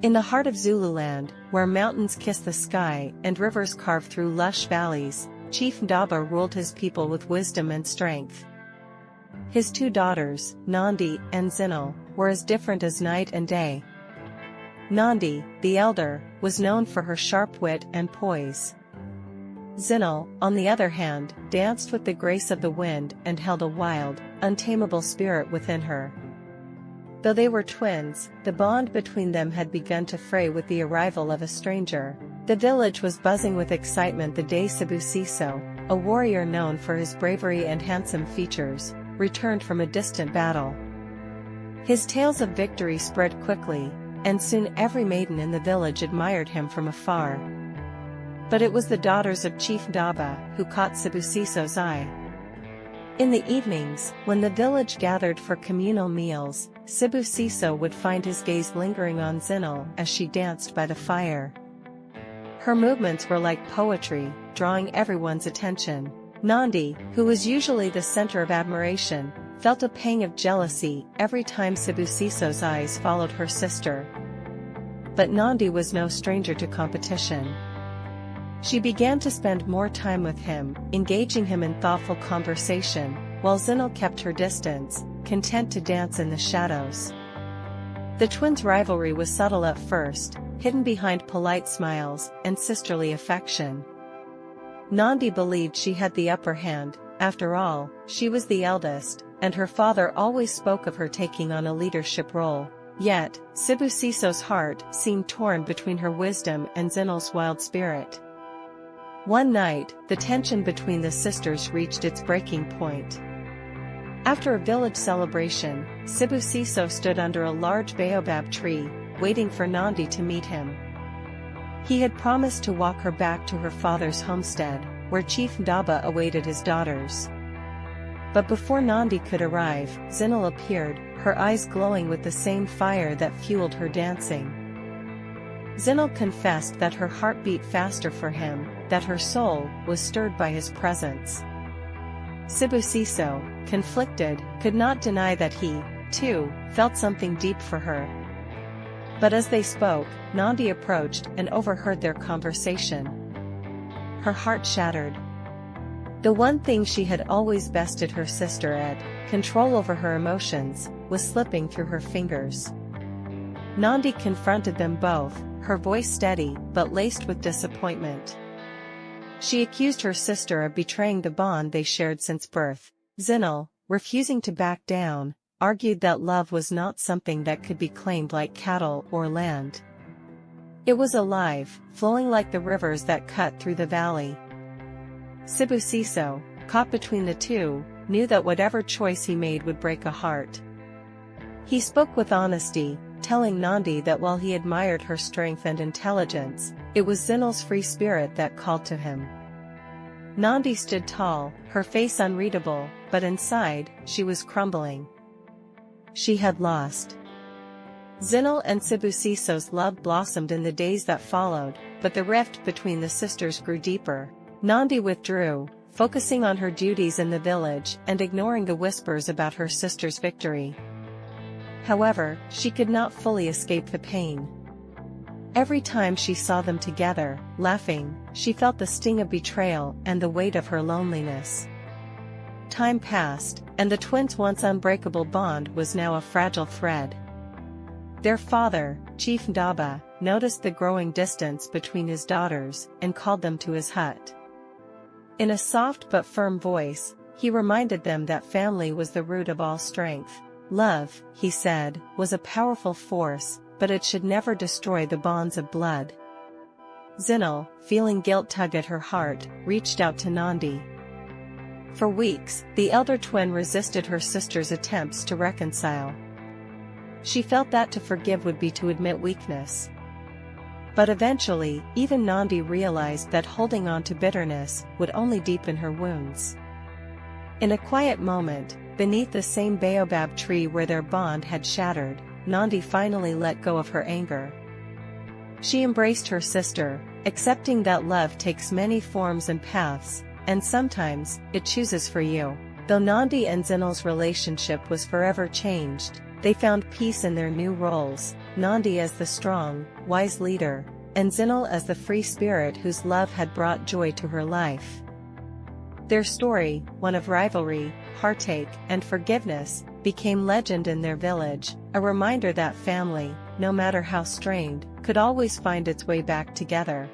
In the heart of Zululand, where mountains kiss the sky and rivers carve through lush valleys, Chief Ndaba ruled his people with wisdom and strength. His two daughters, Nandi and Zinal, were as different as night and day. Nandi, the elder, was known for her sharp wit and poise. Zinal, on the other hand, danced with the grace of the wind and held a wild, untamable spirit within her. Though they were twins, the bond between them had begun to fray with the arrival of a stranger. The village was buzzing with excitement the day Sibusiso, a warrior known for his bravery and handsome features, returned from a distant battle. His tales of victory spread quickly, and soon every maiden in the village admired him from afar. But it was the daughters of Chief Ndaba who caught Sibusiso's eye. In the evenings, when the village gathered for communal meals, Sibusiso would find his gaze lingering on Zinal as she danced by the fire. Her movements were like poetry, drawing everyone's attention. Nandi, who was usually the center of admiration, felt a pang of jealousy every time Sibusiso's eyes followed her sister. But Nandi was no stranger to competition. She began to spend more time with him, engaging him in thoughtful conversation, while Zinal kept her distance, content to dance in the shadows. The twins' rivalry was subtle at first, hidden behind polite smiles and sisterly affection. Nandi believed she had the upper hand. After all, she was the eldest, and her father always spoke of her taking on a leadership role. Yet, Sibusiso's heart seemed torn between her wisdom and Zinal's wild spirit. One night, the tension between the sisters reached its breaking point. After a village celebration, Sibusiso stood under a large baobab tree, waiting for Nandi to meet him. He had promised to walk her back to her father's homestead, where Chief Ndaba awaited his daughters. But before Nandi could arrive, Zinal appeared, her eyes glowing with the same fire that fueled her dancing. Zinal confessed that her heart beat faster for him, that her soul was stirred by his presence. Sibusiso, conflicted, could not deny that he, too, felt something deep for her. But as they spoke, Nandi approached and overheard their conversation. Her heart shattered. The one thing she had always bested her sister at, control over her emotions, was slipping through her fingers. Nandi confronted them both, her voice steady but laced with disappointment. She accused her sister of betraying the bond they shared since birth. Zinal, refusing to back down, argued that love was not something that could be claimed like cattle or land. It was alive, flowing like the rivers that cut through the valley. Sibusiso, caught between the two, knew that whatever choice he made would break a heart. He spoke with honesty, telling Nandi that while he admired her strength and intelligence, it was Zinal's free spirit that called to him. Nandi stood tall, her face unreadable, but inside, she was crumbling. She had lost. Zinal and Sibusiso's love blossomed in the days that followed, but the rift between the sisters grew deeper. Nandi withdrew, focusing on her duties in the village and ignoring the whispers about her sister's victory. However, she could not fully escape the pain. Every time she saw them together, laughing, she felt the sting of betrayal and the weight of her loneliness. Time passed, and the twins' once unbreakable bond was now a fragile thread. Their father, Chief Ndaba, noticed the growing distance between his daughters and called them to his hut. In a soft but firm voice, he reminded them that family was the root of all strength. Love, he said, was a powerful force, but it should never destroy the bonds of blood. Zinal, feeling guilt tug at her heart, reached out to Nandi. For weeks, the elder twin resisted her sister's attempts to reconcile. She felt that to forgive would be to admit weakness. But eventually, even Nandi realized that holding on to bitterness would only deepen her wounds. In a quiet moment, beneath the same baobab tree where their bond had shattered, Nandi finally let go of her anger. She embraced her sister, accepting that love takes many forms and paths, and sometimes, it chooses for you. Though Nandi and Zinal's relationship was forever changed, they found peace in their new roles, Nandi as the strong, wise leader, and Zinal as the free spirit whose love had brought joy to her life. Their story, one of rivalry, heartache, and forgiveness, became legend in their village, a reminder that family, no matter how strained, could always find its way back together.